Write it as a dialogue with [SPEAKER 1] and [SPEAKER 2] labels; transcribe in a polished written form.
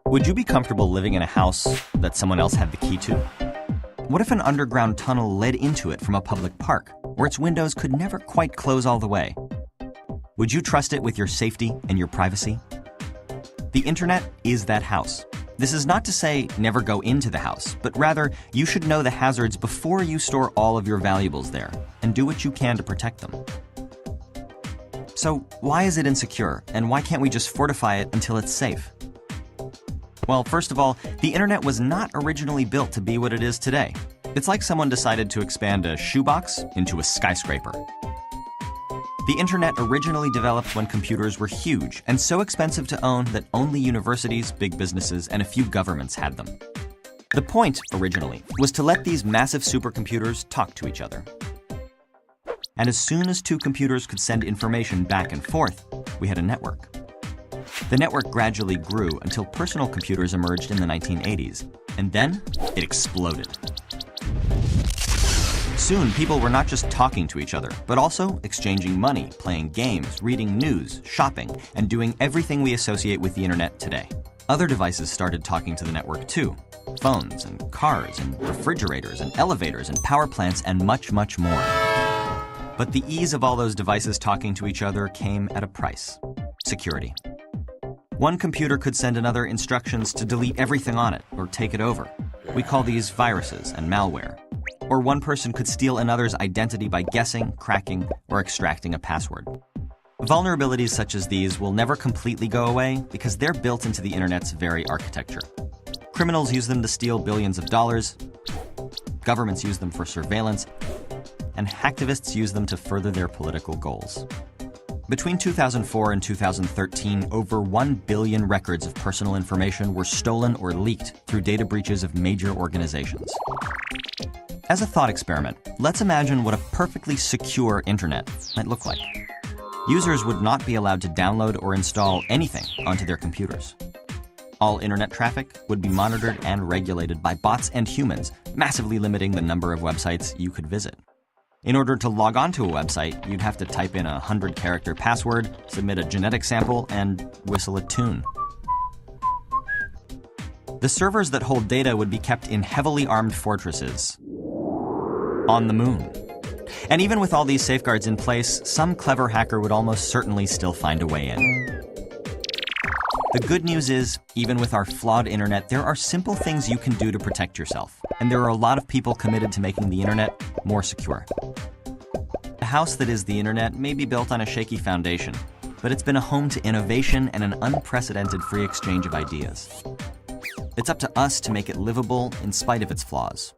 [SPEAKER 1] Would you be comfortable living in a house that someone else had the key to? What if an underground tunnel led into it from a public park, where its windows could never quite close all the way? Would you trust it with your safety and your privacy? The internet is that house. This is not to say never go into the house, but rather you should know the hazards before you store all of your valuables there, and do what you can to protect them. So why is it insecure, and why can't we just fortify it until it's safe? Well, first of all, the internet was not originally built to be what it is today. It's like someone decided to expand a shoebox into a skyscraper. The internet originally developed when computers were huge and so expensive to own that only universities, big businesses, and a few governments had them. The point, originally, was to let these massive supercomputers talk to each other. And as soon as two computers could send information back and forth, we had a network. The network gradually grew until personal computers emerged in the 1980s, and then it exploded. Soon, people were not just talking to each other, but also exchanging money, playing games, reading news, shopping, and doing everything we associate with the internet today. Other devices started talking to the network too. Phones and cars and refrigerators and elevators and power plants and much, much more. But the ease of all those devices talking to each other came at a price: security. One computer could send another instructions to delete everything on it or take it over. We call these viruses and malware. Or one person could steal another's identity by guessing, cracking, or extracting a password. Vulnerabilities such as these will never completely go away because they're built into the internet's very architecture. Criminals use them to steal billions of dollars, governments use them for surveillance, and hacktivists use them to further their political goals. Between 2004 and 2013, over 1 billion records of personal information were stolen or leaked through data breaches of major organizations. As a thought experiment, let's imagine what a perfectly secure internet might look like. Users would not be allowed to download or install anything onto their computers. All internet traffic would be monitored and regulated by bots and humans, massively limiting the number of websites you could visit. In order to log on to a website, you'd have to type in a 100-character password, submit a genetic sample, and whistle a tune. The servers that hold data would be kept in heavily armed fortresses on the moon. And even with all these safeguards in place, some clever hacker would almost certainly still find a way in. The good news is, even with our flawed internet, there are simple things you can do to protect yourself. And there are a lot of people committed to making the internet more secure. The house that is the internet may be built on a shaky foundation, but it's been a home to innovation and an unprecedented free exchange of ideas. It's up to us to make it livable in spite of its flaws.